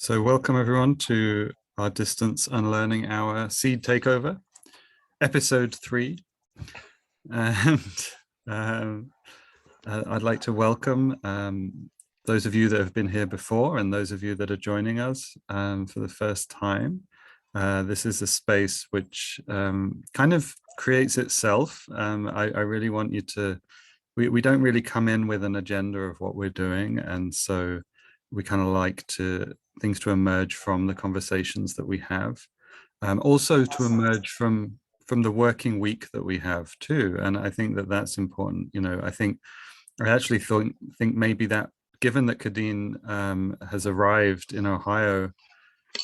So, welcome everyone to our distance unlearning our seed takeover, episode 3. And um, I'd like to welcome those of you that have been here before and those of you that are joining us for the first time. This is a space which kind of creates itself. I really want you to, we don't really come in with an agenda of what we're doing. And so we kind of like things to emerge from the conversations that we have, also to emerge from the working week that we have too. And I think that that's important. I actually think maybe that, given that Kadeen has arrived in Ohio,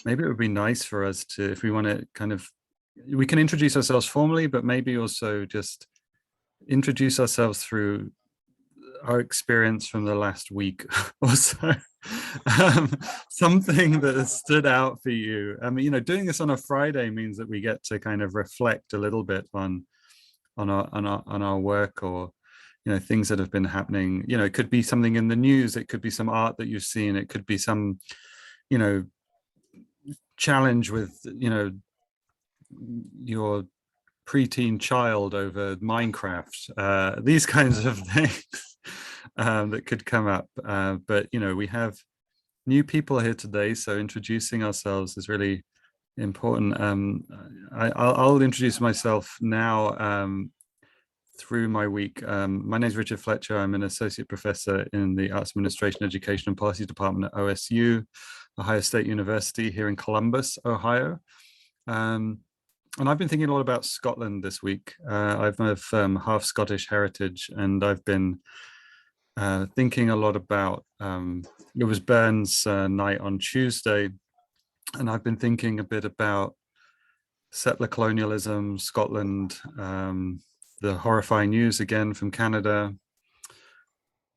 maybe it would be nice for us to, if we want to we can introduce ourselves formally, but maybe also just introduce ourselves through our experience from the last week or so. Something that has stood out for you. I mean, doing this on a Friday means that we get to kind of reflect a little bit on our work, or things that have been happening. It could be something in the news, it could be some art that you've seen, it could be some challenge with your preteen child over Minecraft, these kinds of things that could come up. But we have new people here today, so introducing ourselves is really important. I'll introduce myself now through my week. My name is Richard Fletcher. I'm an associate professor in the Arts Administration, Education and Policy Department at OSU, Ohio State University here in Columbus, Ohio. And I've been thinking a lot about Scotland this week. I've half Scottish heritage, and I've been thinking a lot about, it was Burns night on Tuesday, and I've been thinking a bit about settler colonialism, Scotland, the horrifying news again from Canada,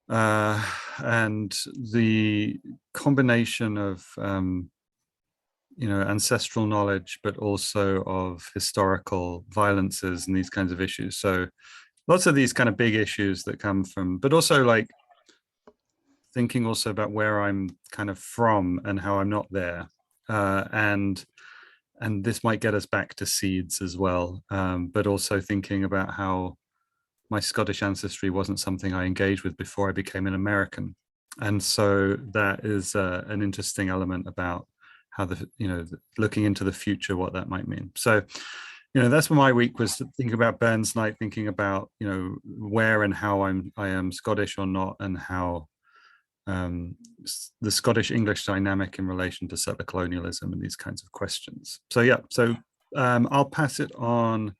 and the combination of ancestral knowledge, but also of historical violences and these kinds of issues. So lots of these kind of big issues that come from, but also like thinking also about where I'm kind of from and how I'm not there. And this might get us back to seeds as well, but also thinking about how my Scottish ancestry wasn't something I engaged with before I became an American. And so that is an interesting element about how looking into the future, what that might mean. So, that's what my week was, thinking about Burns night, thinking about, where and how I am Scottish or not, and how the Scottish English dynamic in relation to settler colonialism and these kinds of questions. So yeah, I'll pass it on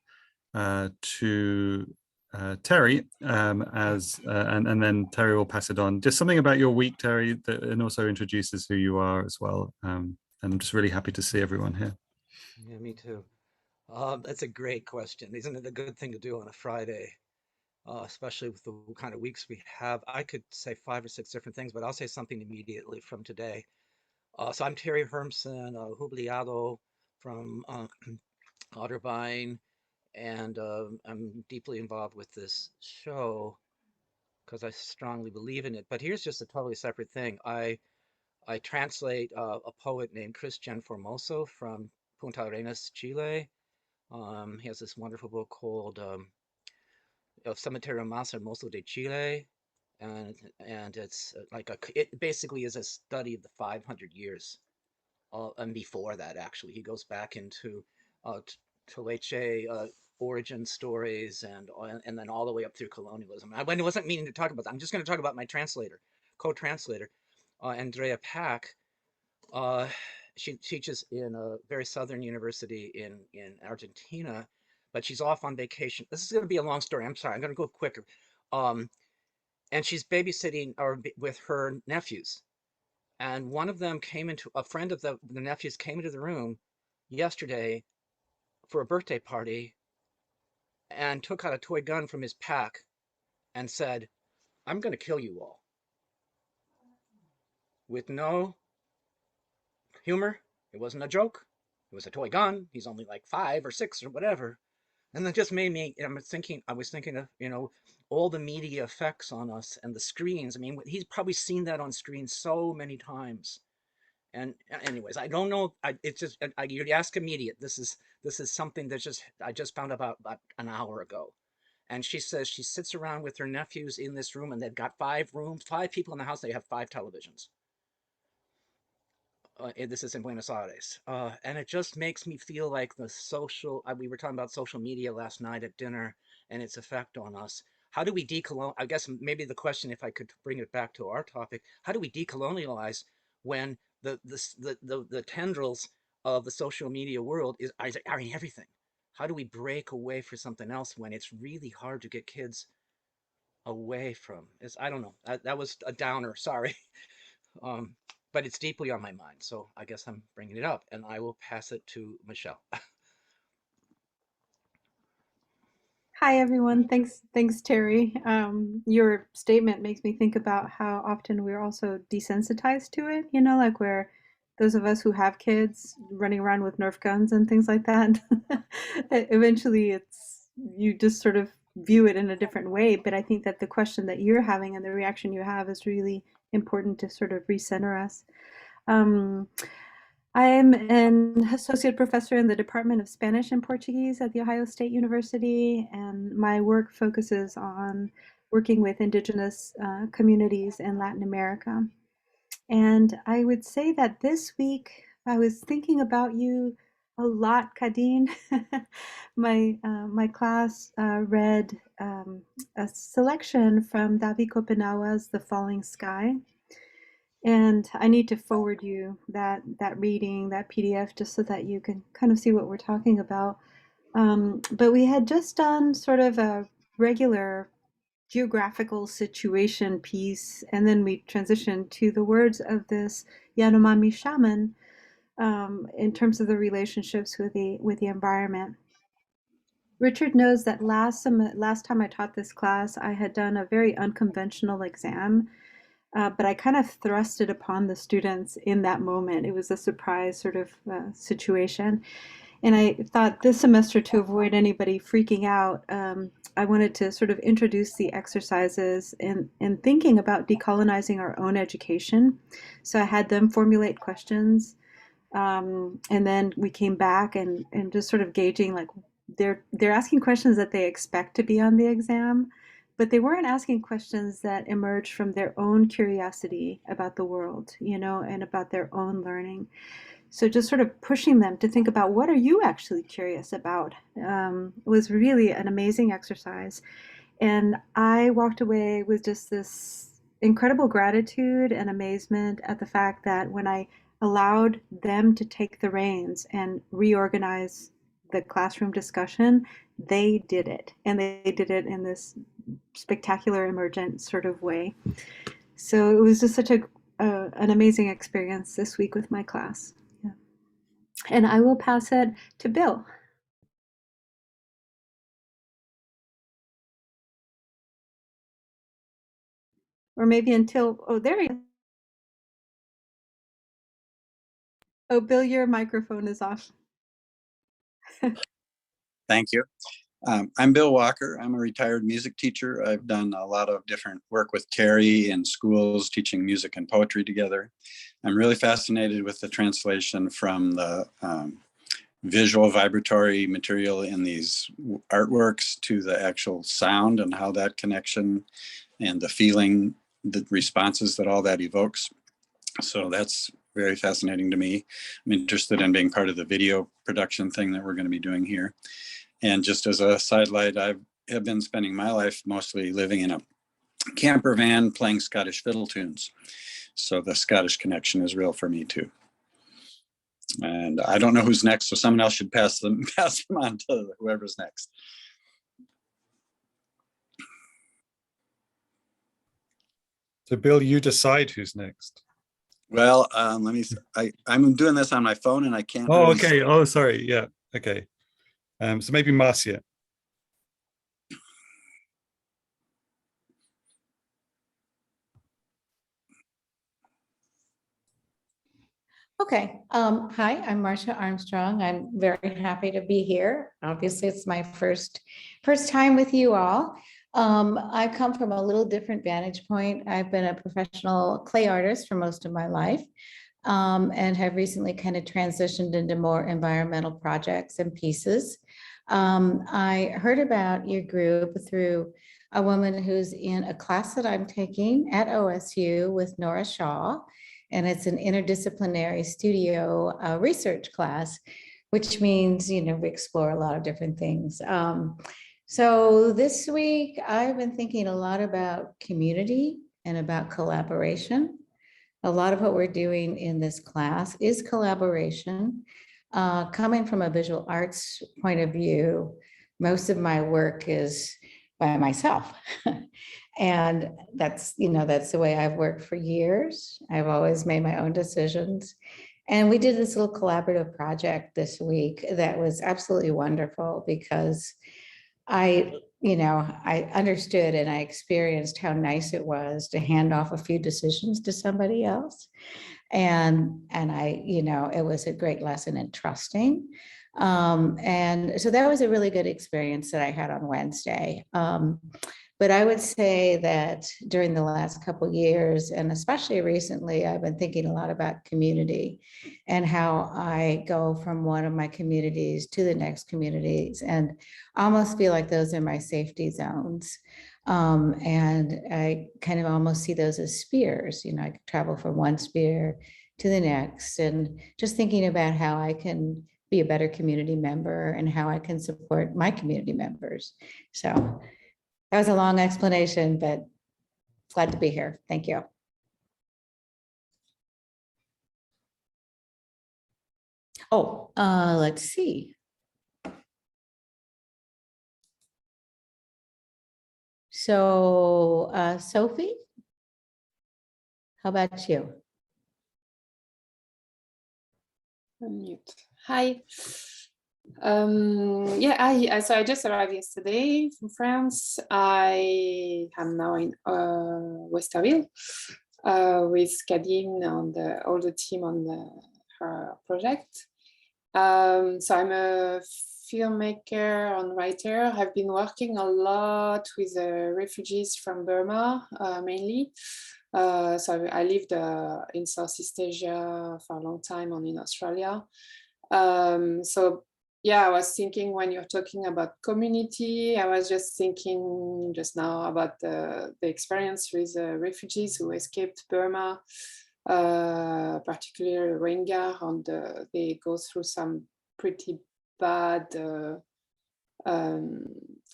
to Terry, and then Terry will pass it on. Just something about your week, Terry, and also introduces who you are as well. And I'm just really happy to see everyone here. Yeah, me too. That's a great question. Isn't it a good thing to do on a Friday, especially with the kind of weeks we have? I could say 5 or 6 different things, but I'll say something immediately from today. So I'm Terry Hermson, Jubiliado from Otterbein, and I'm deeply involved with this show because I strongly believe in it. But here's just a totally separate thing. I translate a poet named Christian Formoso from Punta Arenas, Chile. He has this wonderful book called El Cementerio Más Hermoso de Chile, and it's it basically is a study of the 500 years and before that. Actually, he goes back into Toleche origin stories and then all the way up through colonialism. I wasn't meaning to talk about that. I'm just going to talk about my translator, co-translator, Andrea Pack. Uh, she teaches in a very southern university in Argentina, but she's off on vacation. This is going to be a long story. I'm sorry. I'm going to go quicker. Um, and she's babysitting with her nephews. And one of them came into, a friend of the nephews came into the room yesterday for a birthday party and took out a toy gun from his pack and said, "I'm going to kill you all," with no humor. It wasn't a joke. It was a toy gun. He's only like 5 or 6 or whatever. And that just made me, I was thinking of, all the media effects on us and the screens. I mean, he's probably seen that on screen so many times. And anyways, I don't know. It's just you ask immediate. This is something that I just found about an hour ago. And she says she sits around with her nephews in this room, and they've got 5 rooms, 5 people in the house. They have 5 televisions. This is in Buenos Aires, and it just makes me feel like the social. We were talking about social media last night at dinner and its effect on us. How do we decolonize? I guess maybe the question, if I could bring it back to our topic, how do we decolonialize when the tendrils of the social media world are in everything? How do we break away for something else when it's really hard to get kids away from? I don't know. That was a downer. Sorry. Um, but it's deeply on my mind, so I guess I'm bringing it up, and I will pass it to Michelle. Hi, everyone. Thanks, Terry. Your statement makes me think about how often we're also desensitized to it, like where those of us who have kids running around with Nerf guns and things like that, eventually you just sort of view it in a different way. But I think that the question that you're having and the reaction you have is really important to sort of recenter us. Um, I'm an associate professor in the Department of Spanish and Portuguese at The Ohio State University, and my work focuses on working with indigenous communities in Latin America. And I would say that this week I was thinking about you a lot, Kadeen. My class read a selection from Davi Kopenawa's The Falling Sky. And I need to forward you that reading, that PDF, just so that you can kind of see what we're talking about. But we had just done sort of a regular geographical situation piece, and then we transitioned to the words of this Yanomami shaman in terms of the relationships with the environment. Richard knows that last time I taught this class, I had done a very unconventional exam, but I kind of thrust it upon the students in that moment. It was a surprise sort of situation. And I thought this semester, to avoid anybody freaking out, I wanted to sort of introduce the exercises in thinking about decolonizing our own education. So I had them formulate questions. And then we came back and just sort of gauging, like, they're asking questions that they expect to be on the exam, but they weren't asking questions that emerged from their own curiosity about the world, and about their own learning. So just sort of pushing them to think about, what are you actually curious about, was really an amazing exercise. And I walked away with just this incredible gratitude and amazement at the fact that when I allowed them to take the reins and reorganize the classroom discussion, they did it. And they did it in this spectacular, emergent sort of way. So it was just such an amazing experience this week with my class. Yeah. And I will pass it to Bill. Or maybe until, oh, there you go. Oh, Bill, your microphone is off. Thank you. I'm Bill Walker. I'm a retired music teacher. I've done a lot of different work with Terry in schools, teaching music and poetry together. I'm really fascinated with the translation from the visual vibratory material in these artworks to the actual sound, and how that connection and the feeling, the responses that all that evokes. So that's very fascinating to me. I'm interested in being part of the video production thing that we're going to be doing here. And just as a sidelight, I have been spending my life mostly living in a camper van playing Scottish fiddle tunes. So the Scottish connection is real for me too. And I don't know who's next, so someone else should pass them on to whoever's next. So Bill, you decide who's next. Well, let me. I'm doing this on my phone, and I can't. Oh, really okay. Oh, sorry. Yeah. Okay. So maybe Marcia. Okay. Hi, I'm Marcia Armstrong. I'm very happy to be here. Obviously, it's my first time with you all. I come from a little different vantage point. I've been a professional clay artist for most of my life. and have recently kind of transitioned into more environmental projects and pieces. I heard about your group through a woman who's in a class that I'm taking at OSU with Nora Shaw, and it's an interdisciplinary studio research class, which means, we explore a lot of different things. So this week, I've been thinking a lot about community and about collaboration. A lot of what we're doing in this class is collaboration. Coming from a visual arts point of view, most of my work is by myself. And that's the way I've worked for years. I've always made my own decisions. And we did this little collaborative project this week that was absolutely wonderful because I understood and I experienced how nice it was to hand off a few decisions to somebody else. And it was a great lesson in trusting. And so that was a really good experience that I had on Wednesday. But I would say that during the last couple of years, and especially recently, I've been thinking a lot about community and how I go from one of my communities to the next communities and almost feel like those are my safety zones. And I kind of almost see those as spheres. I travel from one sphere to the next, and just thinking about how I can be a better community member and how I can support my community members. So that was a long explanation, but glad to be here. Thank you. Oh, let's see. So, Sophie, how about you? Unmute. Hi. So I just arrived yesterday from France. I am now in Westerville with Cadine and all the team on her project. So I'm a filmmaker and writer. I've been working a lot with refugees from Burma, mainly. So I lived in Southeast Asia for a long time and in Australia. So yeah, I was thinking when you're talking about community, I was just thinking just now about the experience with refugees who escaped Burma, particularly Rohingya, and they go through some pretty bad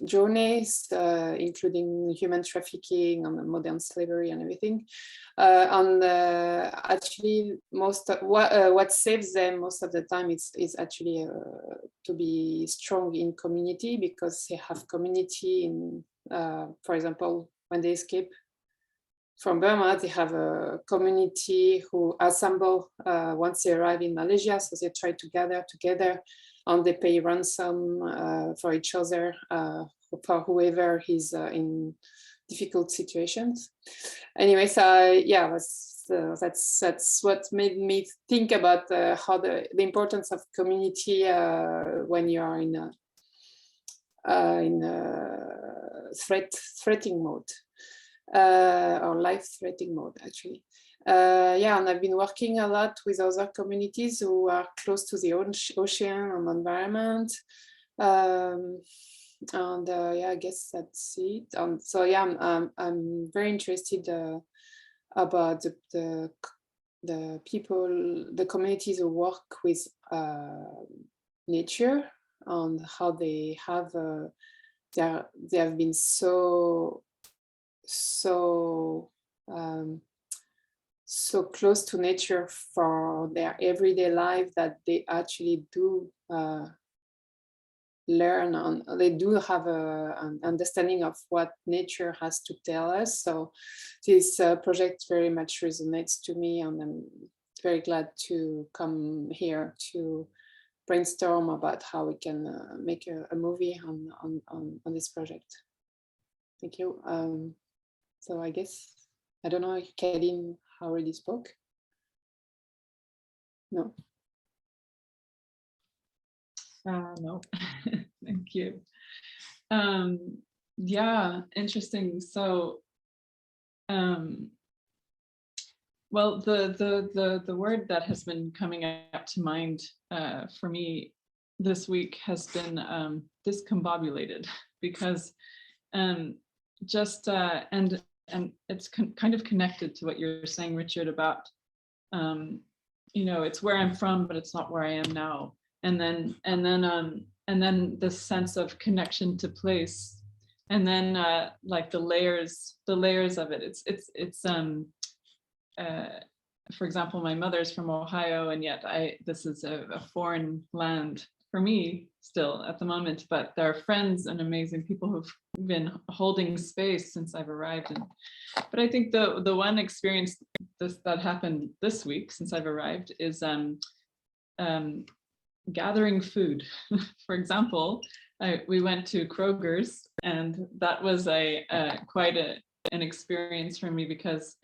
journeys, including human trafficking and modern slavery and everything. Actually, most of what saves them most of the time is actually to be strong in community, because they have community in, for example, when they escape from Burma, they have a community who assemble once they arrive in Malaysia. So they try to gather together and they pay ransom for each other, for whoever is in difficult situations. Anyway, so yeah, that's what made me think about how the importance of community when you are in a threatening mode. Or life-threatening mode, actually. Yeah, and I've been working a lot with other communities who are close to the ocean and environment. Yeah, I guess that's it. So yeah, I'm very interested about the people, the communities who work with nature, and how they have they have been so close to nature for their everyday life that they actually do learn, and they do have an understanding of what nature has to tell us. So this project very much resonates to me, and I'm very glad to come here to brainstorm about how we can make a movie on this project. Thank you. So I guess, I don't know if Cadine already spoke. No. No, thank you. Yeah, interesting. So Well, the word that has been coming up to mind for me this week has been discombobulated, because just and it's kind of connected to what you're saying, Richard, about it's where I'm from, but it's not where I am now. And then the sense of connection to place, and then like the layers of it. It's for example, my mother's from Ohio, and yet this is a foreign land for me still at the moment, but there are friends and amazing people who've been holding space since I've arrived. But I think the one experience that happened this week since I've arrived is gathering food. For example, we went to Kroger's, and that was quite an experience for me, because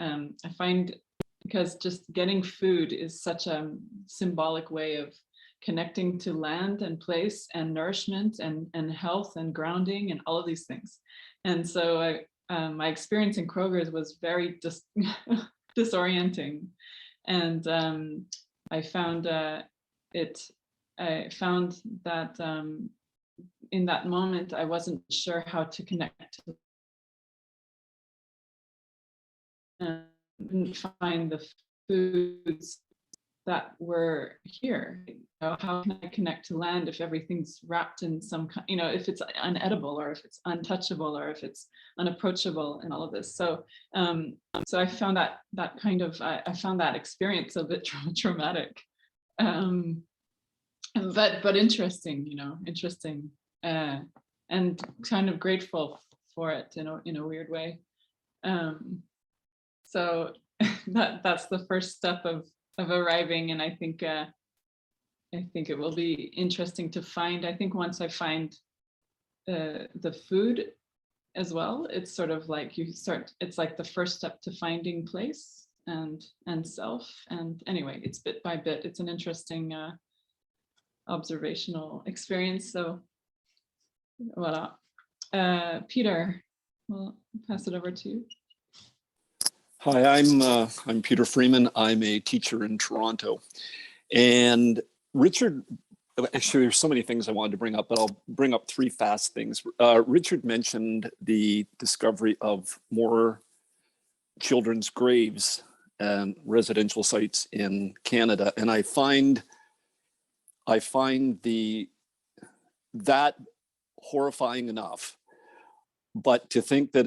because just getting food is such a symbolic way of connecting to land and place and nourishment and health and grounding and all of these things. And so my experience in Kroger's was very disorienting, and I found that in that moment I wasn't sure how to connect to, didn't find the foods that were here. How can I connect to land if everything's wrapped in some kind, if it's unedible, or if it's untouchable, or if it's unapproachable, and all of this. So so I found that kind of I found that experience a bit traumatic, but interesting, interesting, and kind of grateful for it in a weird way. So that's the first step of arriving, and I think it will be interesting to find. I think once I find the food as well, it's sort of like it's like the first step to finding place and self. And anyway, it's bit by bit. It's an interesting observational experience. So voila. Peter, we'll pass it over to you. Hi, I'm Peter Freeman. I'm a teacher in Toronto. And Richard, actually, there's so many things I wanted to bring up, but I'll bring up three fast things. Richard mentioned the discovery of more children's graves and residential sites in Canada. And I find that horrifying enough, but to think that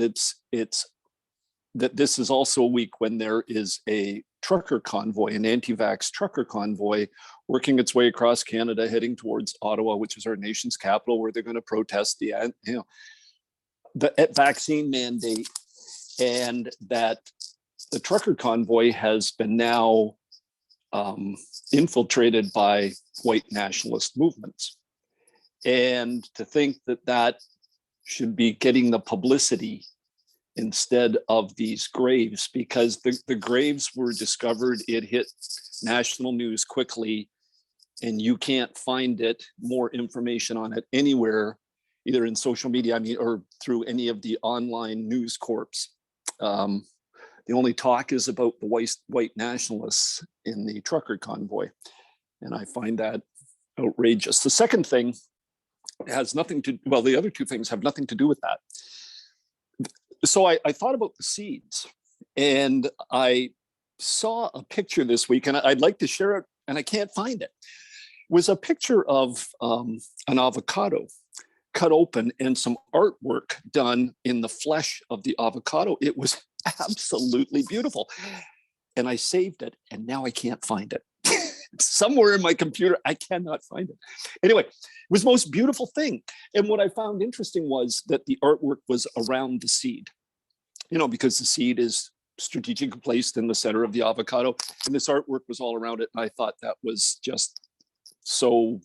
that this is also a week when there is a trucker convoy, an anti-vax trucker convoy, working its way across Canada, heading towards Ottawa, which is our nation's capital, where they're going to protest the vaccine mandate, and that the trucker convoy has been now infiltrated by white nationalist movements. And to think that should be getting the publicity instead of these graves, because the graves were discovered, it hit national news quickly, and you can't find more information on it anywhere, either in social media, or through any of the online news corps. The only talk is about the white nationalists in the trucker convoy, and I find that outrageous. The second thing has nothing to, well, the other two things have nothing to do with that. So I thought about the seeds, and I saw a picture this week, and I'd like to share it, and I can't find it. It was a picture of an avocado cut open and some artwork done in the flesh of the avocado. It was absolutely beautiful. And I saved it, and now I can't find it. It's somewhere in my computer. I cannot find it. Anyway, it was the most beautiful thing. And what I found interesting was that the artwork was around the seed, because the seed is strategically placed in the center of the avocado, and this artwork was all around it. And I thought that was just so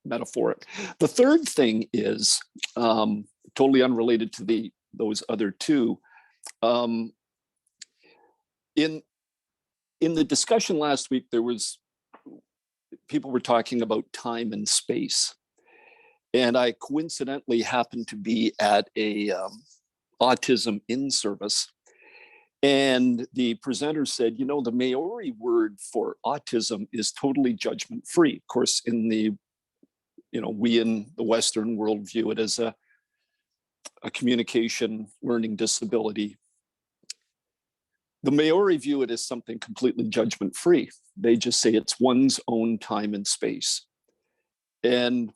metaphoric. The third thing is totally unrelated to those other two. In the discussion last week, people were talking about time and space, and I coincidentally happened to be at a autism in service, And the presenter said, you know, the Maori word for autism is totally judgment free. Of course, in the, you know, we in the Western world view it as a communication learning disability. The Maori view it as something completely judgment free. They just say it's one's own time and space. And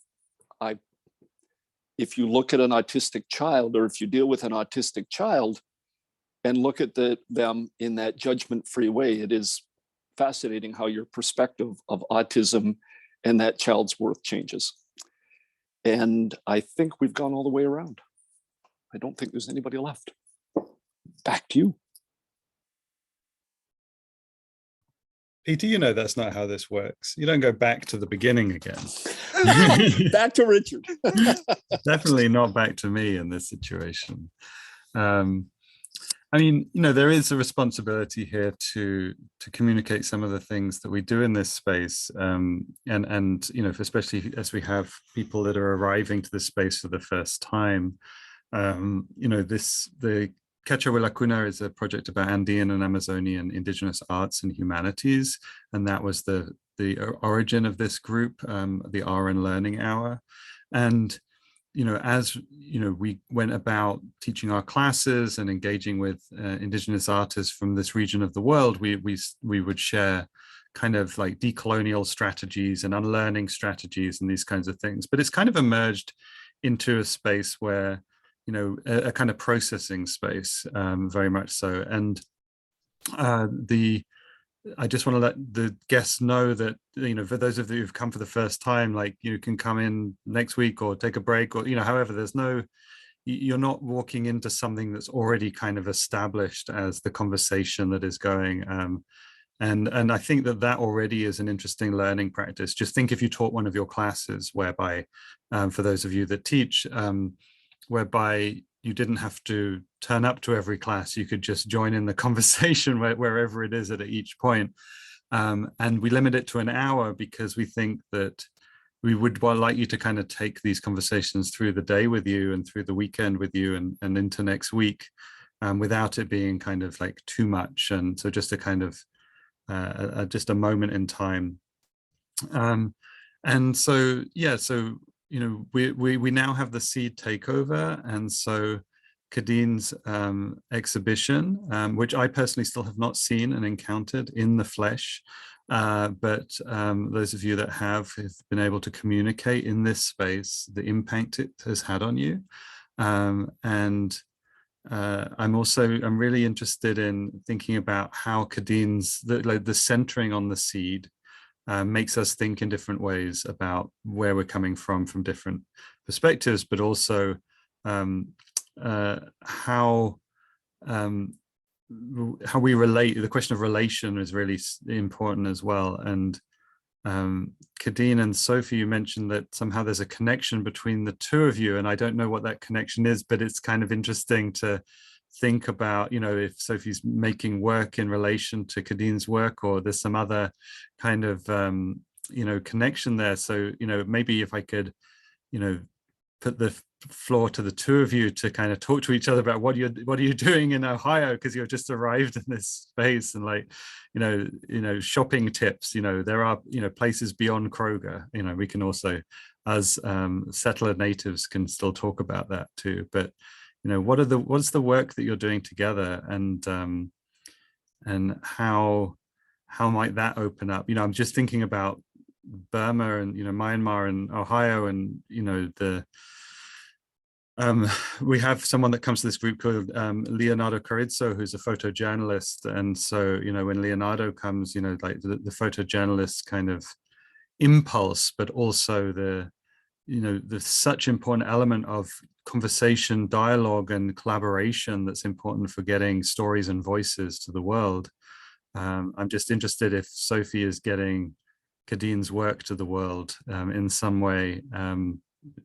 if you look at an autistic child, or if you deal with an autistic child and look at them in that judgment-free way, it is fascinating how your perspective of autism and that child's worth changes. And I think we've gone all the way around. I don't think there's anybody left. Back to you. Peter, you know that's not how this works. You don't go back to the beginning again. Back to Richard. Definitely not back to me in this situation. I mean, you know, there is a responsibility here to communicate some of the things that we do in this space, and you know, especially as we have people that are arriving to this space for the first time. You know, the Quechua Kuna is a project about Andean and Amazonian indigenous arts and humanities, and that was the origin of this group, the Unlearning Hour. And you know, as you know, we went about teaching our classes and engaging with indigenous artists from this region of the world, we would share kind of like decolonial strategies and unlearning strategies and these kinds of things. But it's kind of emerged into a space where, you know, a kind of processing space, very much so. And I just want to let the guests know that, you know, for those of you who've come for the first time, like, you can come in next week or take a break, or, you know, however, you're not walking into something that's already kind of established as the conversation that is going. And I think that already is an interesting learning practice. Just think if you taught one of your classes whereby, for those of you that teach, whereby you didn't have to turn up to every class, you could just join in the conversation wherever it is at each point. And we limit it to an hour because we think that we would like you to kind of take these conversations through the day with you and through the weekend with you and into next week, without it being kind of like too much. And so just a kind of, just a moment in time. And so, yeah, so, you know, we now have the seed takeover, and so Kadine's exhibition, which I personally still have not seen and encountered in the flesh, but those of you that have been able to communicate in this space the impact it has had on you. And I'm really interested in thinking about how Kadine's the centering on the seed makes us think in different ways about where we're coming from different perspectives, but also how we relate. The question of relation is really important as well. And Kadine and Sophie, you mentioned that somehow there's a connection between the two of you, and I don't know what that connection is, but it's kind of interesting to think about, you know, if Sophie's making work in relation to Kadine's work, or there's some other kind of, you know, connection there. So, you know, maybe if I could, you know, put the floor to the two of you to kind of talk to each other about what are you doing in Ohio, because you've just arrived in this space, and like, you know, shopping tips, you know, there are, you know, places beyond Kroger, you know, we can also, as settler natives, can still talk about that too. But you know, what's the work that you're doing together, and how might that open up? You know, I'm just thinking about Burma and, you know, Myanmar and Ohio, and, you know, we have someone that comes to this group called Leonardo Carrizo, who's a photojournalist. And so, you know, when Leonardo comes, you know, like the photojournalist kind of impulse, but also the such important element of conversation, dialogue, and collaboration that's important for getting stories and voices to the world. I'm just interested if Sophie is getting Kadine's work to the world in some way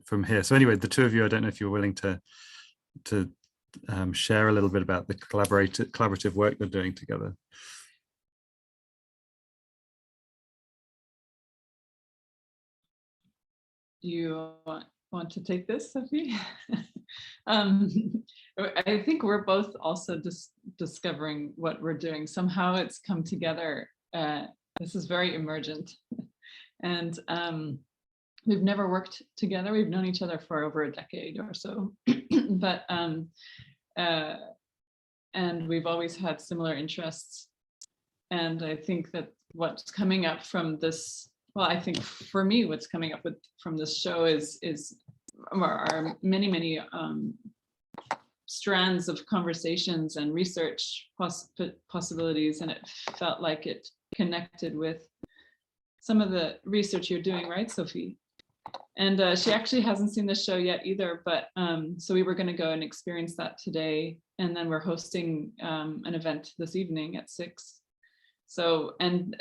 from here. So anyway, the two of you, I don't know if you're willing to share a little bit about the collaborative work they're doing together. You want to take this, Sophie? I think we're both also discovering what we're doing. Somehow it's come together. This is very emergent. And we've never worked together. We've known each other for over a decade or so. But and we've always had similar interests. And I think that what's coming up from this, well, I think for me, what's coming up from this show is our many strands of conversations and research possibilities, and it felt like it connected with some of the research you're doing, right, Sophie? And she actually hasn't seen the show yet either, but so we were going to go and experience that today, and then we're hosting an event this evening at 6. So and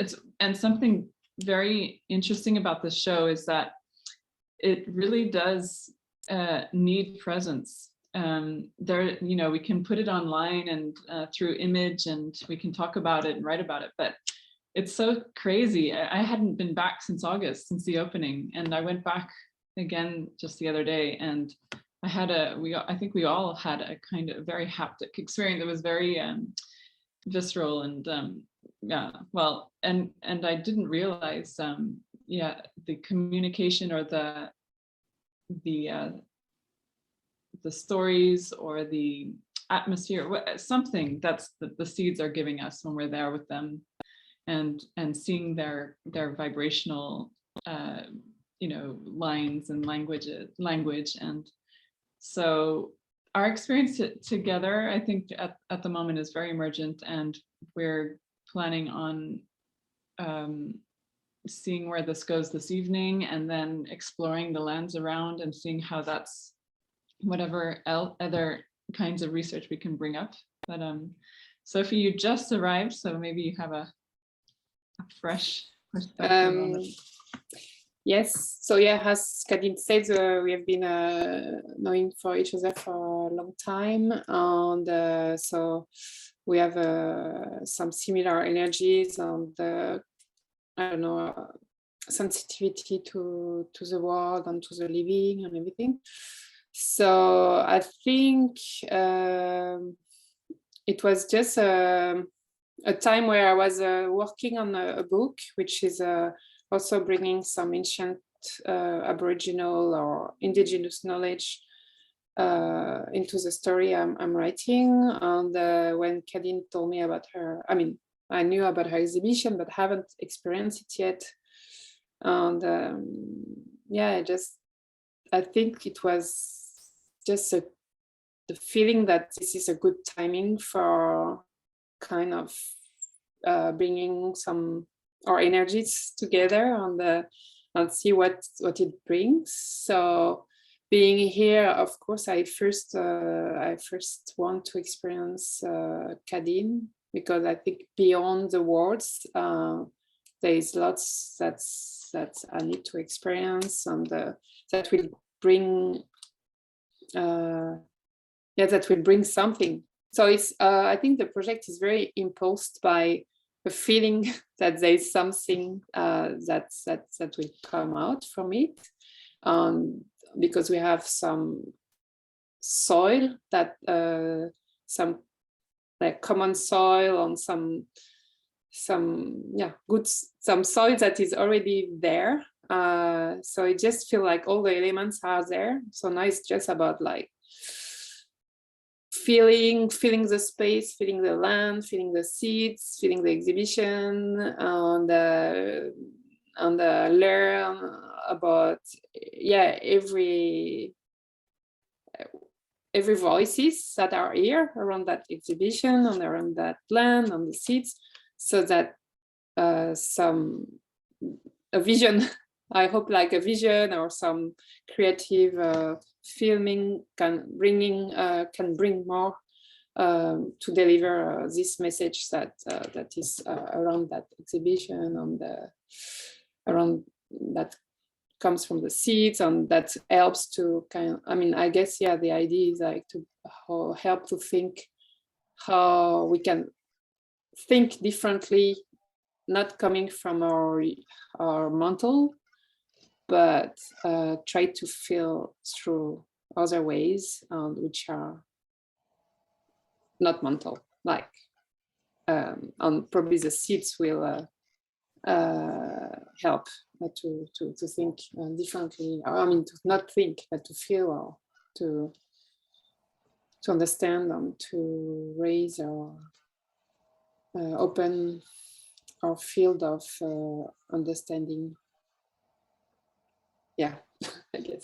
something very interesting about this show is that it really does need presence. There, you know, we can put it online and through image, and we can talk about it and write about it, but it's so crazy. I hadn't been back since August, since the opening, and I went back again just the other day, and I had I think we all had a kind of very haptic experience. It was very visceral and yeah, well, and I didn't realize yeah, the communication or the stories or the atmosphere, something that's the seeds are giving us when we're there with them, and seeing their vibrational you know, lines and language. And so our experience together, I think at the moment is very emergent, and we're planning on seeing where this goes this evening, and then exploring the lands around and seeing how that's whatever other kinds of research we can bring up. But Sophie, you just arrived, so maybe you have a fresh perspective on it. Yes, so yeah, as Kadine said, we have been knowing for each other for a long time, and so we have some similar energies and I don't know, sensitivity to the world and to the living and everything. So I think it was just a time where I was working on a book, which is also bringing some ancient Aboriginal or indigenous knowledge into the story I'm writing. And when Kadine told me about her, I mean, I knew about her exhibition, but haven't experienced it yet. And yeah, I think it was just the feeling that this is a good timing for kind of bringing some our energies together and see what it brings. So being here, of course, I first want to experience Kadine, because I think beyond the words, there is lots that I need to experience, and that will bring that will bring something. So it's I think the project is very impulsed by a feeling that there is something that will come out from it, because we have some soil that some like common soil and some soil that is already there. So it just feel like all the elements are there. So now it's just about like feeling the space, feeling the land, feeling the seats, feeling the exhibition, and learn about every voices that are here around that exhibition and around that land and the seats, so that a vision, I hope, like a vision or some creative filming can bring more to deliver this message that is around that exhibition and around that comes from the seeds, and that helps to I guess the idea is like to help to think how we can think differently, not coming from our mental, but try to feel through other ways, which are not mental, like, and probably the seeds will help to think differently. I mean, to not think, but to feel, or to understand, and to raise or open our field of understanding. Yeah, I guess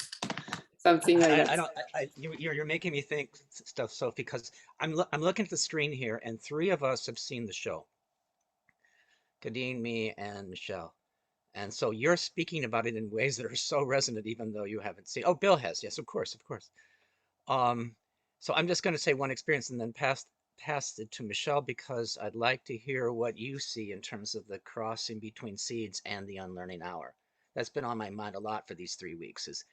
something like that. You're making me think stuff, Sophie, because I'm looking at the screen here, and three of us have seen the show. Kadeen, me, and Michelle. And so you're speaking about it in ways that are so resonant, even though you haven't seen. Oh, Bill has, yes, of course, of course. So I'm just going to say one experience and then pass it to Michelle, because I'd like to hear what you see in terms of the crossing between seeds and the unlearning hour. That's been on my mind a lot for these 3 weeks. It's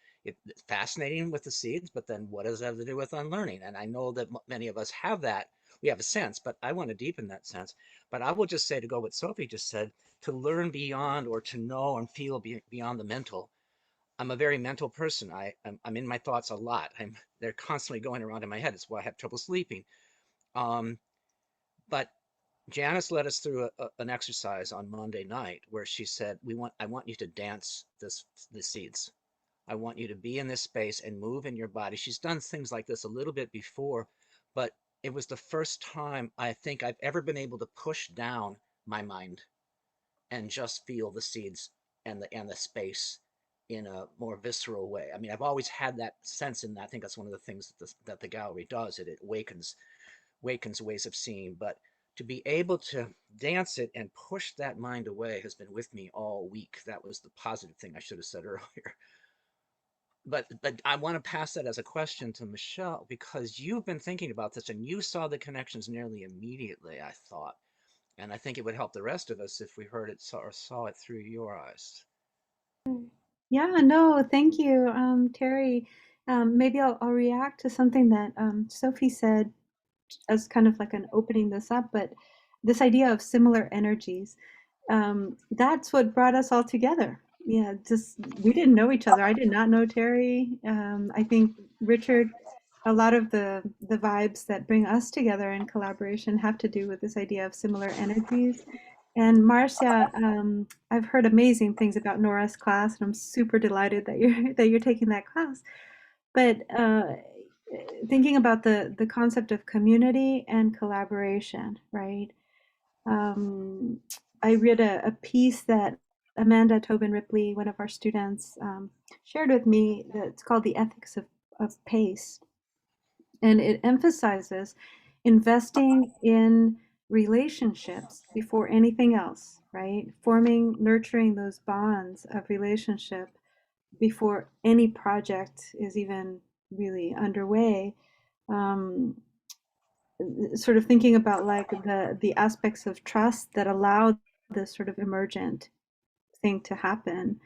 fascinating with the seeds, but then what does that have to do with unlearning? And I know that many of us have that. We have a sense, but I want to deepen that sense. But I will just say, to go what Sophie just said, to learn beyond, or to know and feel beyond the mental. I'm a very mental person. I'm in my thoughts a lot. They're constantly going around in my head. It's why I have trouble sleeping. But Janice led us through an exercise on Monday night where she said, I want you to dance the seeds. I want you to be in this space and move in your body. She's done things like this a little bit before, but it was the first time I think I've ever been able to push down my mind and just feel the seeds and the space in a more visceral way. I mean, I've always had that sense, and I think that's one of the things that the gallery does. It wakens ways of seeing. But to be able to dance it and push that mind away has been with me all week. That was the positive thing I should have said earlier. But I want to pass that as a question to Michelle, because you've been thinking about this and you saw the connections nearly immediately, I thought. And I think it would help the rest of us if we heard it or saw it through your eyes. Yeah, no, thank you, Terry. Maybe I'll react to something that Sophie said as kind of like an opening this up, but this idea of similar energies, that's what brought us all together. Yeah, just we didn't know each other. I did not know Terry. I think Richard, a lot of the vibes that bring us together in collaboration have to do with this idea of similar energies. And Marcia, I've heard amazing things about Nora's class, and I'm super delighted that you're taking that class. But thinking about the concept of community and collaboration, right? I read a piece that Amanda Tobin Ripley, one of our students, shared with me, that's called The Ethics of Pace. And it emphasizes investing in relationships before anything else, right? Nurturing those bonds of relationship before any project is even really underway. Sort of thinking about like the aspects of trust that allow this sort of emergent thing to happen.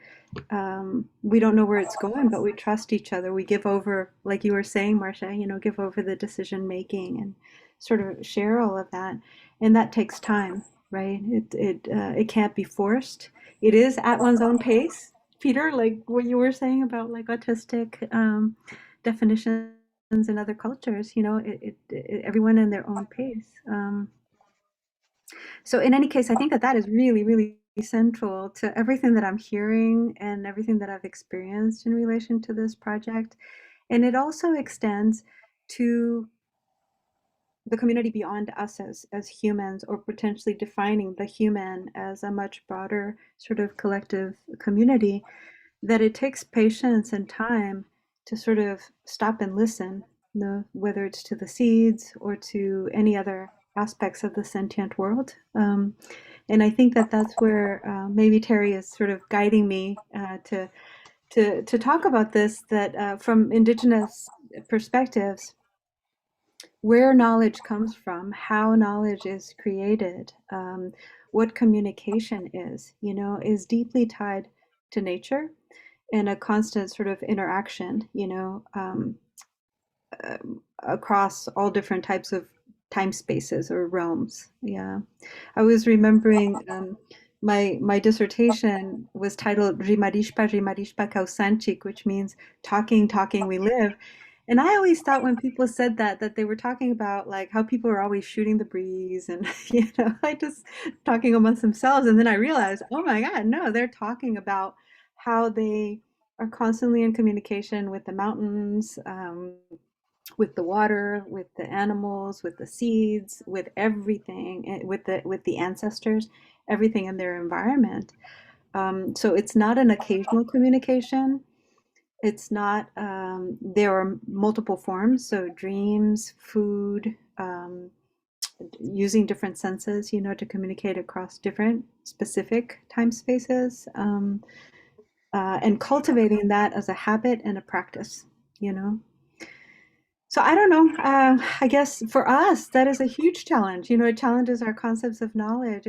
We don't know where it's going, but we trust each other. We give over, like you were saying, Marcia, give over the decision making and sort of share all of that. And that takes time, right? It can't be forced. It is at one's own pace. Peter, like what you were saying about like autistic definitions in other cultures, everyone in their own pace. So in any case, I think that is really, really central to everything that I'm hearing and everything that I've experienced in relation to this project. And it also extends to the community beyond us as humans, or potentially defining the human as a much broader sort of collective community, that it takes patience and time to sort of stop and listen, whether it's to the seeds or to any other aspects of the sentient world. And I think that that's where maybe Terry is sort of guiding me to talk about this, that from Indigenous perspectives, where knowledge comes from, how knowledge is created, what communication is deeply tied to nature and a constant sort of interaction, across all different types of time spaces or realms. Yeah, I was remembering my dissertation was titled Rimarishpa Rimarishpa Kausanchik, which means talking, we live. And I always thought when people said that they were talking about like how people are always shooting the breeze and, like just talking amongst themselves. And then I realized, oh my God, no, they're talking about how they are constantly in communication with the mountains, with the water, with the animals, with the seeds, with everything, with the ancestors, everything in their environment. So it's not an occasional communication. It's not, there are multiple forms. So dreams, food, using different senses, to communicate across different specific time spaces, and cultivating that as a habit and a practice, So I don't know. I guess for us, that is a huge challenge. It challenges our concepts of knowledge,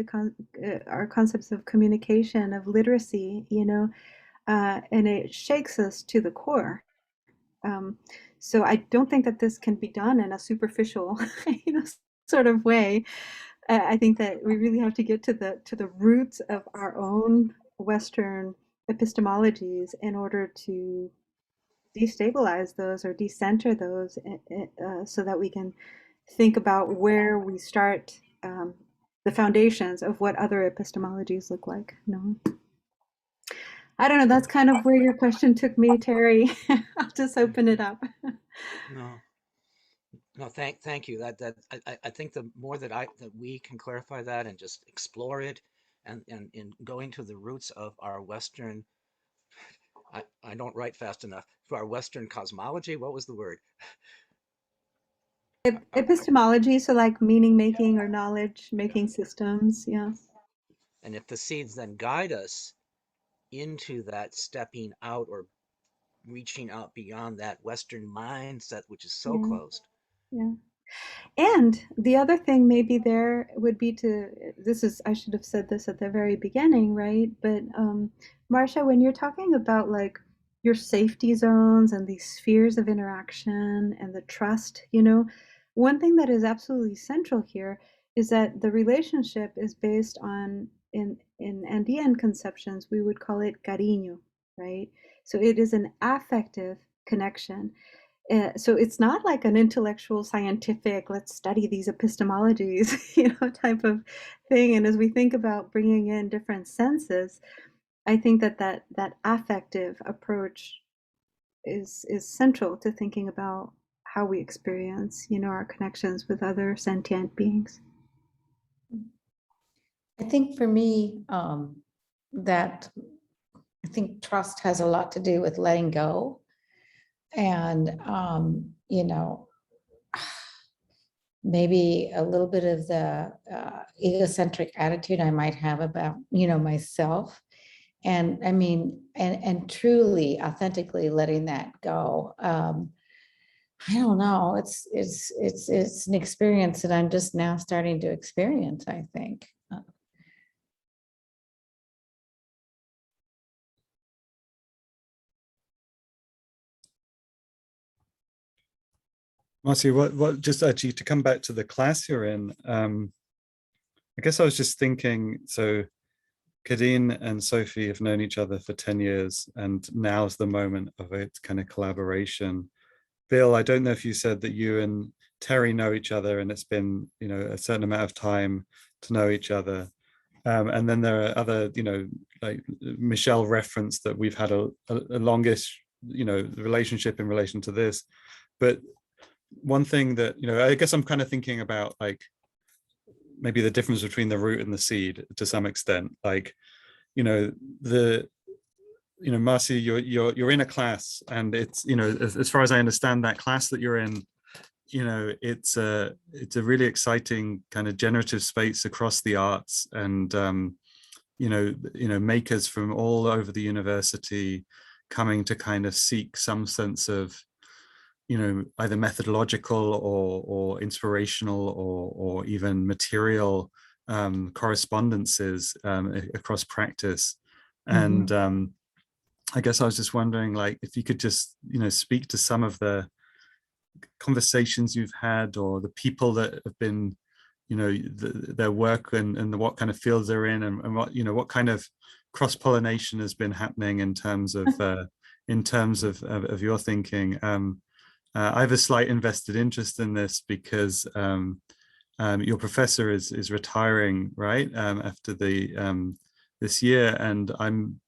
our concepts of communication, of literacy, and it shakes us to the core. So I don't think that this can be done in a superficial, sort of way. I think that we really have to get to the roots of our own Western epistemologies in order to destabilize those or decenter those, so that we can think about where we start, the foundations of what other epistemologies look like. I don't know. That's kind of where your question took me, Terry. I'll just open it up. No, thank you. I think the more that we can clarify that and just explore it, and in going to the roots of our Western, I don't write fast enough, to our Western cosmology. What was the word? Epistemology, so like meaning making or knowledge making systems. Yeah. And if the seeds then guide us into that stepping out or reaching out beyond that Western mindset, which is so closed. Yeah. And the other thing maybe there would be I should have said this at the very beginning, right? But Marcia, when you're talking about like your safety zones and these spheres of interaction and the trust, one thing that is absolutely central here is that the relationship is based on, in Andean conceptions, we would call it cariño, right? So it is an affective connection. So it's not like an intellectual, scientific, let's study these epistemologies, type of thing. And as we think about bringing in different senses, I think that affective approach is central to thinking about how we experience, our connections with other sentient beings. I think for me, that I think trust has a lot to do with letting go. And, maybe a little bit of the egocentric attitude I might have about, myself. And I mean, and truly, authentically letting that go. I don't know. It's an experience that I'm just now starting to experience, I think. Marcia, what just actually to come back to the class you're in, I guess I was just thinking, so Kadeen and Sophie have known each other for 10 years, and now's the moment of its kind of collaboration. Bill, I don't know if you said that you and Terry know each other and it's been, a certain amount of time to know each other. And then there are other, like Michelle referenced that we've had a longish, relationship in relation to this. But one thing that, I guess I'm kind of thinking about like maybe the difference between the root and the seed to some extent. Like, Marcia, you're in a class, and it's, as far as I understand that class that you're in, it's a really exciting kind of generative space across the arts, and makers from all over the university coming to kind of seek some sense of, either methodological or inspirational or even material correspondences across practice. And I guess I was just wondering, like, if you could just, speak to some of the conversations you've had, or the people that have been, their work and what kind of fields they're in, and what, what kind of cross-pollination has been happening in terms of your thinking. I have a slight invested interest in this because your professor is retiring, right, after the this year, and I'm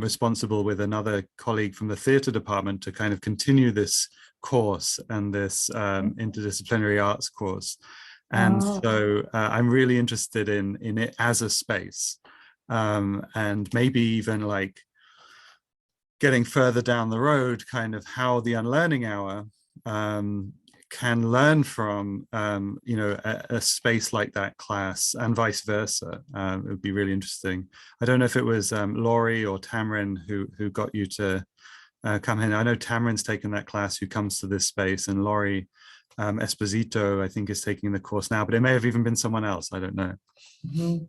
responsible with another colleague from the theatre department to kind of continue this course and this interdisciplinary arts course. And so I'm really interested in it as a space, and maybe even like getting further down the road, kind of how the Unlearning Hour can learn from a space like that class, and vice versa. It would be really interesting. I don't know if it was Laurie or Tamrin who got you to come in. I know Tamrin's taken that class, who comes to this space, and Laurie Esposito, I think, is taking the course now, but it may have even been someone else. I don't know. Mm-hmm.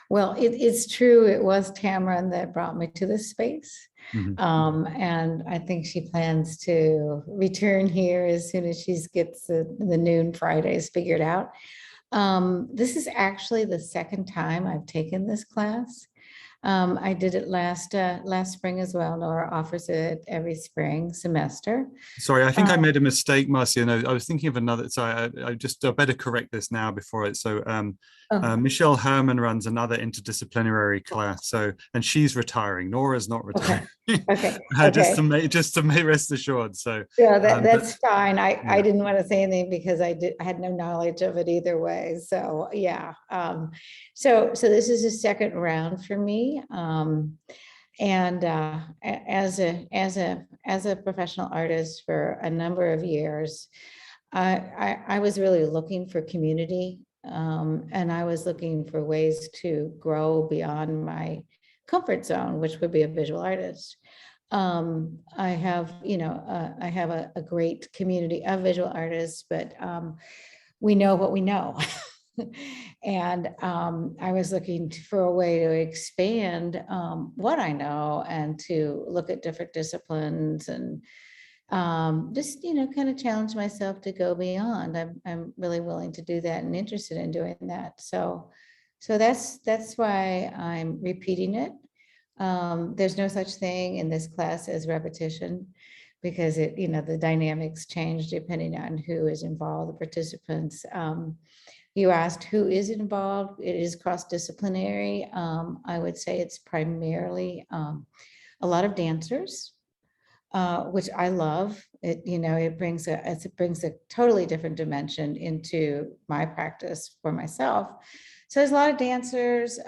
Well, it's true. It was Tamron that brought me to this space. Mm-hmm. And I think she plans to return here as soon as she gets the noon Fridays figured out. This is actually the second time I've taken this class. I did it last spring as well. Nora offers it every spring semester. Sorry, I think I made a mistake, Marcia. No, I was thinking of another. Sorry, I better correct this now before it. So Michelle Herman runs another interdisciplinary class. So, and she's retiring. Nora's not retiring. Okay. Just to make rest assured. So yeah, that's fine. I didn't want to say anything because I had no knowledge of it either way. So yeah. So this is a second round for me. And as a professional artist for a number of years, I was really looking for community, and I was looking for ways to grow beyond my comfort zone, which would be a visual artist. I have a great community of visual artists, but we know what we know. And I was looking for a way to expand what I know and to look at different disciplines and just, kind of challenge myself to go beyond. I'm really willing to do that and interested in doing that. So that's why I'm repeating it. There's no such thing in this class as repetition, because the dynamics change depending on who is involved, the participants. You asked who is involved. It is cross-disciplinary. I would say it's primarily a lot of dancers, which I love. It brings a totally different dimension into my practice for myself. So there's a lot of dancers.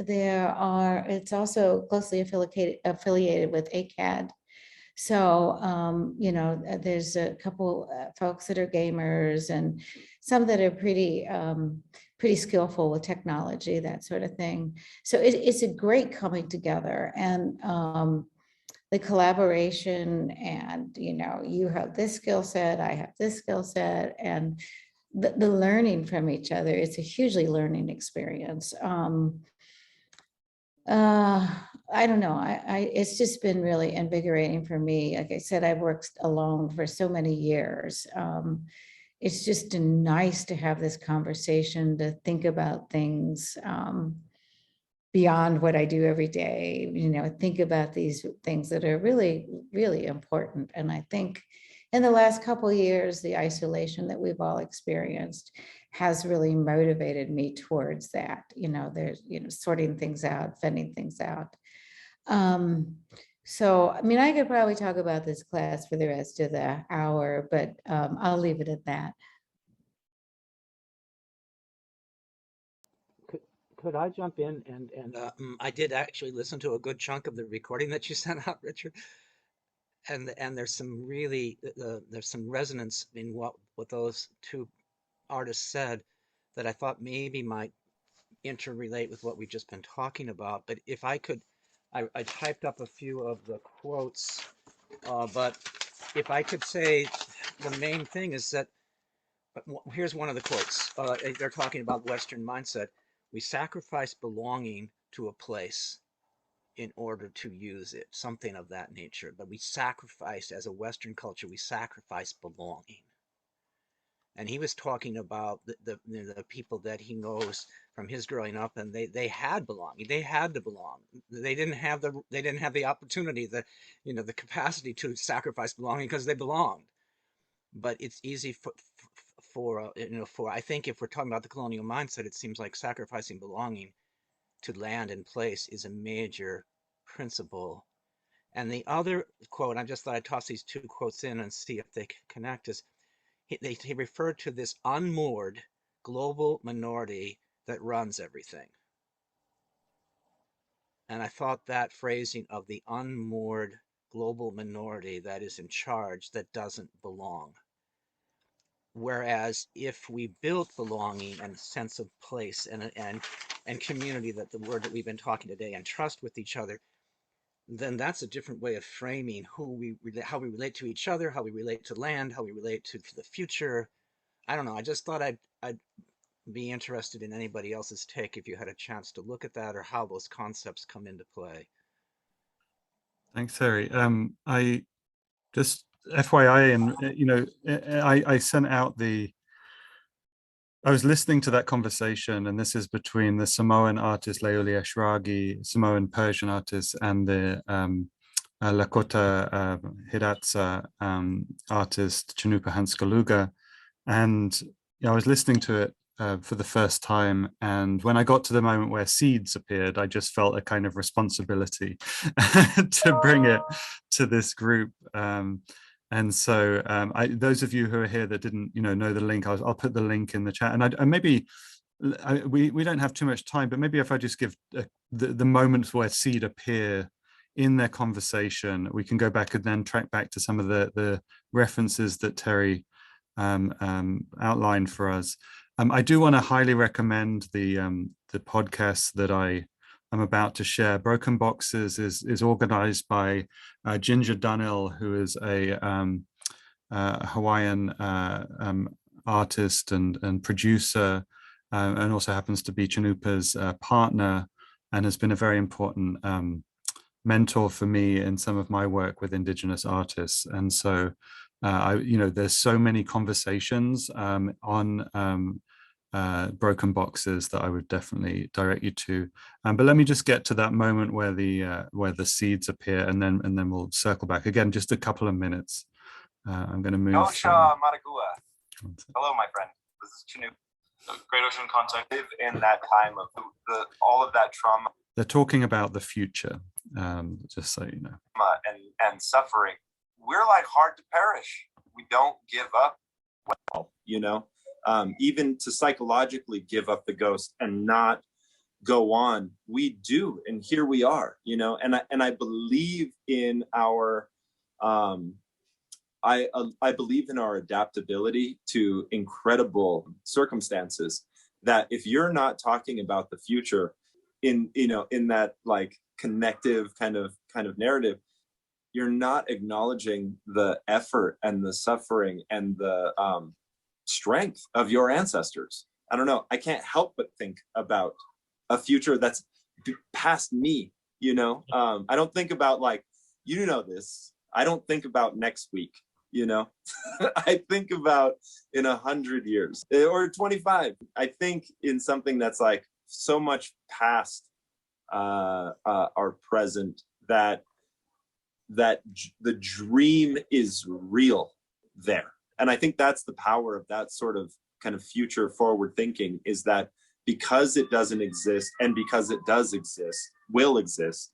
It's also closely affiliated with ACAD. So, there's a couple folks that are gamers and some that are pretty skillful with technology, that sort of thing. So it's a great coming together, and the collaboration, and, you have this skill set, I have this skill set, and the learning from each other. It's a hugely learning experience. I don't know. It's just been really invigorating for me. Like I said, I've worked alone for so many years. It's just nice to have this conversation, to think about things beyond what I do every day. Think about these things that are really, really important. And I think in the last couple of years, the isolation that we've all experienced has really motivated me towards that. There's, sorting things out, finding things out. So, I could probably talk about this class for the rest of the hour, but I'll leave it at that. Could I jump in? And I did actually listen to a good chunk of the recording that you sent out, Richard. And there's some really there's some resonance in what those two artists said that I thought maybe might interrelate with what we've just been talking about. But if I could, I typed up a few of the quotes, but if I could say the main thing is that, here's one of the quotes. They're talking about Western mindset. We sacrifice belonging to a place in order to use it, something of that nature. But we sacrifice, as a Western culture, we sacrifice belonging. And he was talking about the people that he knows from his growing up, and they had belonging. They had to belong. They didn't have the opportunity, the capacity to sacrifice belonging because they belonged. but it's easy for I think if we're talking about the colonial mindset, it seems like sacrificing belonging to land and place is a major principle. And the other quote, I just thought I'd toss these two quotes in and see if they connect, is he referred to this unmoored global minority that runs everything. And I thought that phrasing of the unmoored global minority that is in charge, that doesn't belong. Whereas if we built belonging and sense of place and community, that the word that we've been talking today, and trust with each other, then that's a different way of framing how we relate to each other, how we relate to land, how we relate to the future. I don't know. I just thought I'd be interested in anybody else's take if you had a chance to look at that, or how those concepts come into play. Thanks, Harry. I just FYI, and I sent out I was listening to that conversation, and this is between the Samoan artist Leolia Shragi, Samoan Persian artist, and the Lakota Hidatsa artist Chinupa Hanskaluga. And I was listening to it for the first time, and when I got to the moment where seeds appeared, I just felt a kind of responsibility to bring it to this group. And so those of you who are here that didn't know the link, I'll put the link in the chat. And maybe we don't have too much time, but maybe if I just give the moments where seed appear in their conversation, we can go back and then track back to some of the references that Terry outlined for us. I do want to highly recommend the podcast that I'm about to share. Broken Boxes is organized by Ginger Dunnell, who is a Hawaiian artist and producer, and also happens to be Chinupa's partner, and has been a very important mentor for me in some of my work with Indigenous artists. And so there's so many conversations on Broken Boxes that I would definitely direct you to. But let me just get to that moment where the seeds appear, and then we'll circle back again. Just a couple of minutes. I'm going to move. Yosha Maragua. Hello, my friend. This is Chinook. Great Ocean Contact. In that time of all of that trauma. They're talking about the future, just so you know. And suffering. We're like hard to perish. We don't give up. Well, even to psychologically give up the ghost and not go on, we do, and here we are, and I believe in our I believe in our adaptability to incredible circumstances, that if you're not talking about the future in that like connective kind of narrative, you're not acknowledging the effort and the suffering and the strength of your ancestors. I don't know. I can't help but think about a future that's past me. I don't think about this. I don't think about next week. I think about in 100 years or 25. I think in something that's like so much past our present, that the dream is real there. And I think that's the power of that sort of kind of future forward thinking, is that because it doesn't exist, and because it does exist, will exist,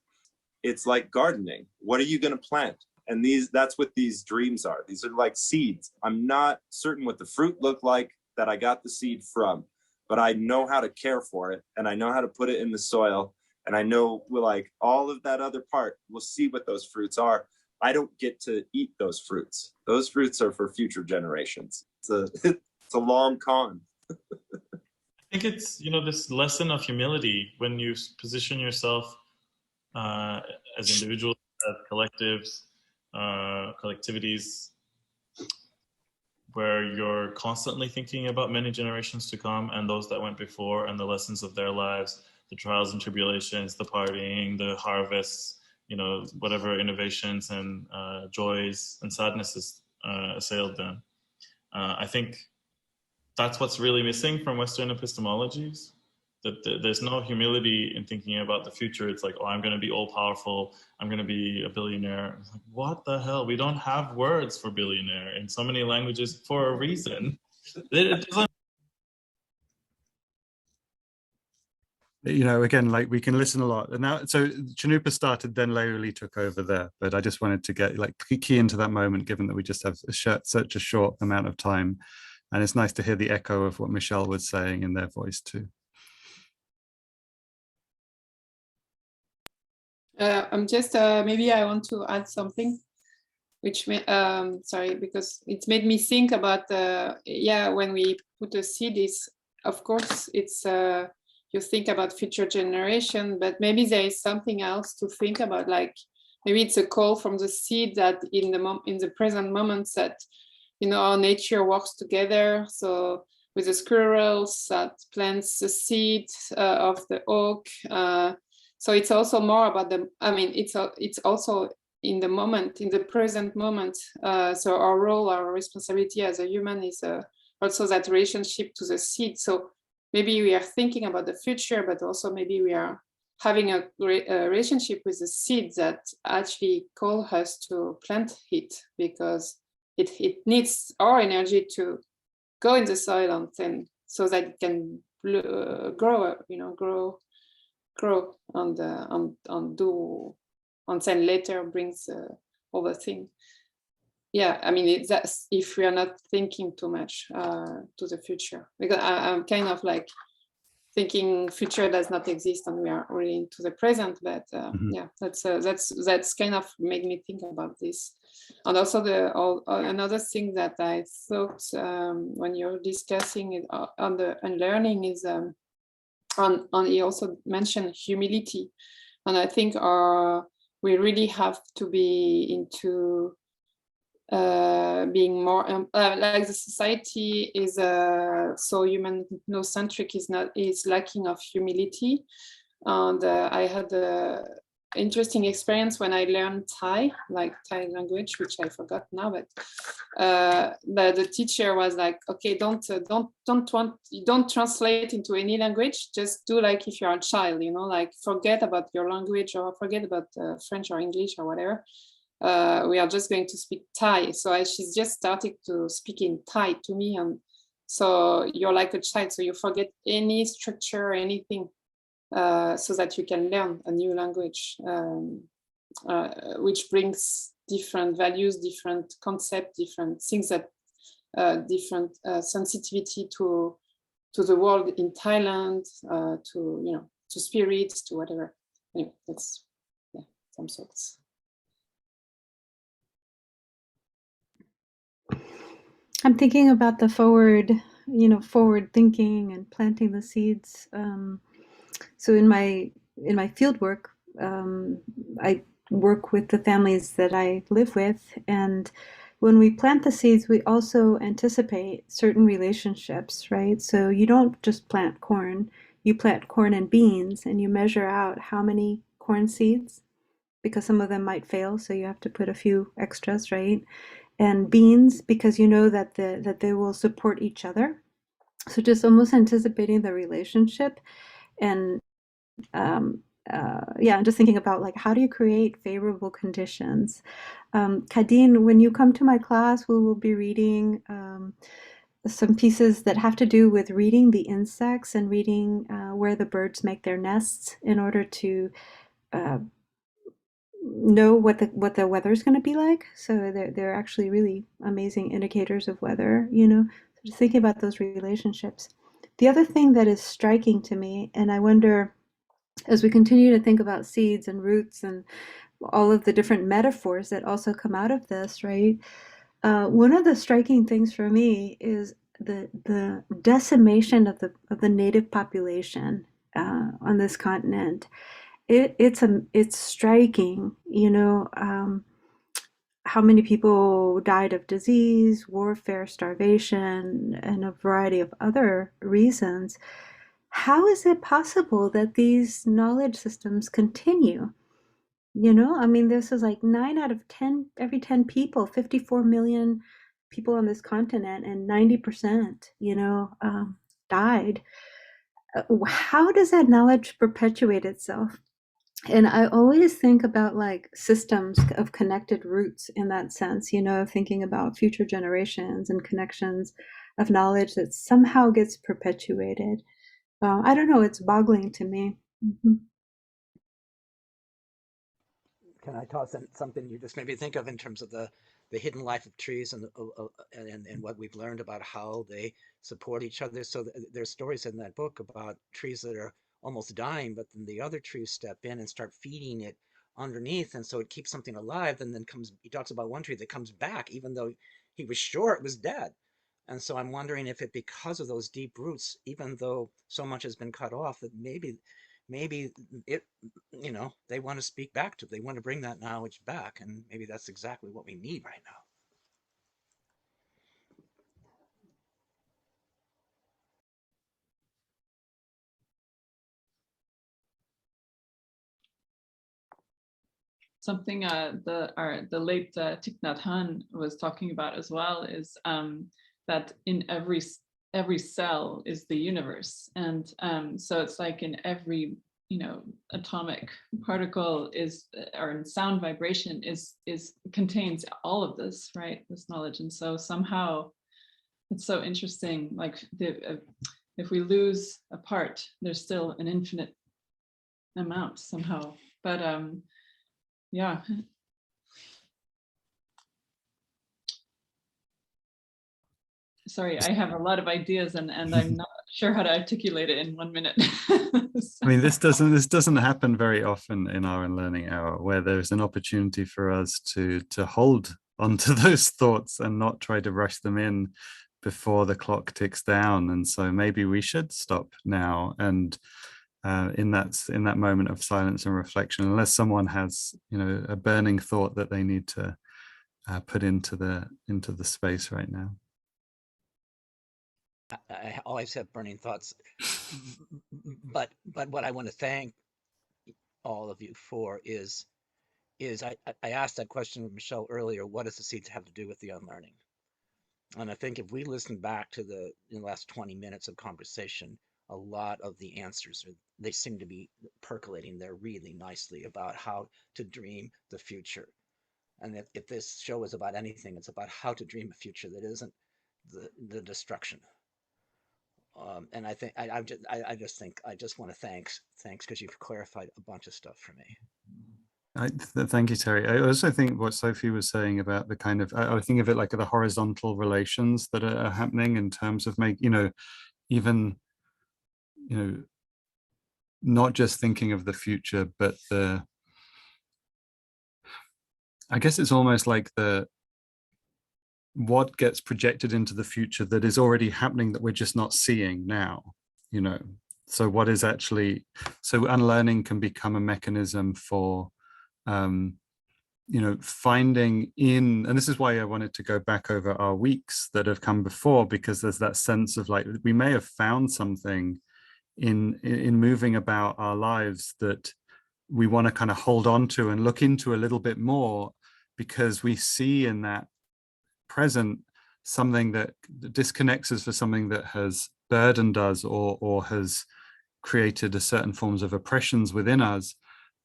it's like gardening. What are you going to plant? And that's what these dreams are. These are like seeds. I'm not certain what the fruit looked like that I got the seed from, but I know how to care for it, and I know how to put it in the soil, and I know like all of that other part, we'll see what those fruits are. I don't get to eat those fruits. Those fruits are for future generations. It's a long con. I think it's, this lesson of humility when you position yourself as individuals, as collectives, collectivities, where you're constantly thinking about many generations to come and those that went before and the lessons of their lives, the trials and tribulations, the partying, the harvests, whatever innovations and joys and sadnesses assailed them. I think that's what's really missing from Western epistemologies. There's no humility in thinking about the future. It's like, oh, I'm going to be all powerful. I'm going to be a billionaire. It's like, what the hell? We don't have words for billionaire in so many languages for a reason. It doesn't. You know, again, like we can listen a lot. And now, so Chanupa started, then Leoli took over there. But I just wanted to get like key into that moment, given that we just have such a short amount of time. And it's nice to hear the echo of what Michelle was saying in their voice too. I'm just, maybe I want to add something, which, sorry, because it made me think about, yeah, when we put a seed, is, of course, it's, you think about future generation, but maybe there is something else to think about, like maybe it's a call from the seed that in the present moments that, you know, our nature works together. So with the squirrels that plants the seed of the oak. So it's also more about the, I mean, it's also in the moment, in the present moment. So our role, our responsibility as a human is also that relationship to the seed. So maybe we are thinking about the future, but also maybe we are having a relationship with the seed that actually call us to plant it, because it needs our energy to go in the soil and then so that it can grow, you know, grow and do, and then later brings all the thing. Yeah, I mean, that's if we are not thinking too much to the future, because I'm kind of like thinking future does not exist and we are really into the present. But yeah, that's kind of made me think about this. And also another thing that I thought when you're discussing it on the unlearning is and he also mentioned humility, and I think we really have to be into being more like the society is so human-centric, is lacking of humility. And I had an interesting experience when I learned Thai language, which I forgot now, but the teacher was like, okay, don't translate into any language, just do like if you're a child, you know, like forget about your language or forget about French or English or whatever. We are just going to speak Thai. So she's just started to speak in Thai to me, and so you're like a child, so you forget any structure or anything, so that you can learn a new language, which brings different values, different concepts, different things, that different sensitivity to the world in Thailand, to, you know, to spirits, to whatever. Anyway, that's, yeah, some thoughts. I'm thinking about the forward thinking and planting the seeds. So in my field work, I work with the families that I live with, and when we plant the seeds, we also anticipate certain relationships, right? So you don't just plant corn, you plant corn and beans, and you measure out how many corn seeds, because some of them might fail, so you have to put a few extras, right? And beans, because you know that they will support each other. So just almost anticipating the relationship. And yeah, I'm just thinking about like, how do you create favorable conditions? Kadeen, when you come to my class, we will be reading some pieces that have to do with reading the insects and reading where the birds make their nests in order to know what the weather is going to be like. So they're actually really amazing indicators of weather, you know. So just thinking about those relationships. The other thing that is striking to me, and I wonder, as we continue to think about seeds and roots and all of the different metaphors that also come out of this, right? One of the striking things for me is the decimation of the native population on this continent. It's striking, you know, how many people died of disease, warfare, starvation, and a variety of other reasons. How is it possible that these knowledge systems continue? You know, I mean, this is like 9 out of 10, every 10 people, 54 million people on this continent, and 90%, you know, died. how does that knowledge perpetuate itself? And I always think about like systems of connected roots in that sense, you know, thinking about future generations and connections of knowledge that somehow gets perpetuated. I don't know, it's boggling to me. Can I toss in something you just made me think of in terms of the hidden life of trees and what we've learned about how they support each other? So there's stories in that book about trees that are almost dying, but then the other trees step in and start feeding it underneath, and so it keeps something alive. And then he talks about one tree that comes back even though he was sure it was dead. And so I'm wondering if it, because of those deep roots, even though so much has been cut off, that maybe it, you know, they want to speak back to, they want to bring that knowledge back, and maybe that's exactly what we need right now. Something the late Thich Nhat Hanh was talking about as well is that in every cell is the universe, and so it's like in every, you know, atomic particle is, or in sound vibration is contains all of this, right, this knowledge. And so somehow it's so interesting, like if we lose a part, there's still an infinite amount somehow. But yeah. Sorry, I have a lot of ideas and I'm not sure how to articulate it in 1 minute. I mean, this doesn't happen very often in our Unlearning Hour, where there's an opportunity for us to hold onto those thoughts and not try to rush them in before the clock ticks down. And so maybe we should stop now and in that moment of silence and reflection, unless someone has, you know, a burning thought that they need to put into the space right now. I always have burning thoughts, but what I want to thank all of you for is I asked that question of Michelle earlier: what does the seeds have to do with the unlearning? And I think if we listen back to the last 20 minutes of conversation, a lot of the answers they seem to be percolating there really nicely about how to dream the future. And if this show is about anything, it's about how to dream a future that isn't the destruction. And I think I just want to thanks because you've clarified a bunch of stuff for me. Thank you, Terry. I also think what Sophie was saying about the kind of, I think of it like the horizontal relations that are happening in terms of even, you know, not just thinking of the future, but I guess it's almost like what gets projected into the future that is already happening that we're just not seeing now, you know. So what is actually, so unlearning can become a mechanism for, you know, finding in, and this is why I wanted to go back over our weeks that have come before, because there's that sense of like, we may have found something in moving about our lives that we want to kind of hold on to and look into a little bit more, because we see in that present something that disconnects us for something that has burdened us or has created a certain forms of oppressions within us,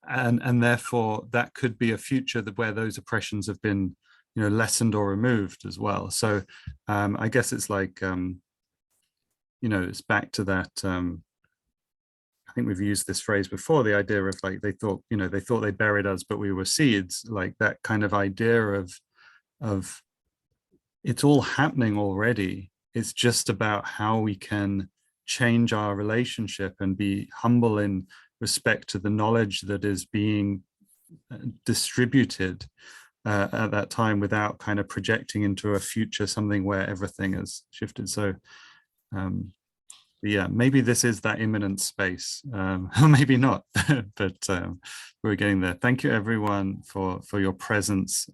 and therefore that could be a future where those oppressions have been, you know, lessened or removed as well. So I guess it's like, you know, it's back to that, I think we've used this phrase before, the idea of like, they thought they buried us, but we were seeds, like that kind of idea of it's all happening already. It's just about how we can change our relationship and be humble in respect to the knowledge that is being distributed at that time, without kind of projecting into a future something where everything has shifted. So yeah, maybe this is that imminent space, or maybe not, but we're getting there. Thank you everyone for your presence.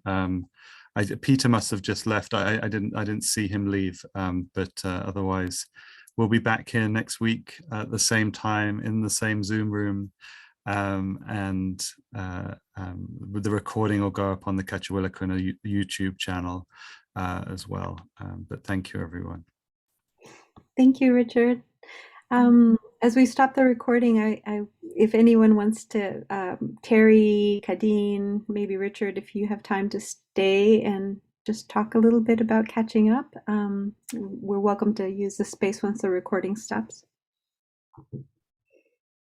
Peter must have just left. I didn't see him leave, but otherwise we'll be back here next week at the same time in the same Zoom room, and the recording will go up on the Catchawilliquin YouTube channel as well. But thank you everyone. Thank you, Richard. as we stop the recording, if anyone wants to, Terry, Kadeen, maybe Richard, if you have time to stay and just talk a little bit about catching up, we're welcome to use the space once the recording stops.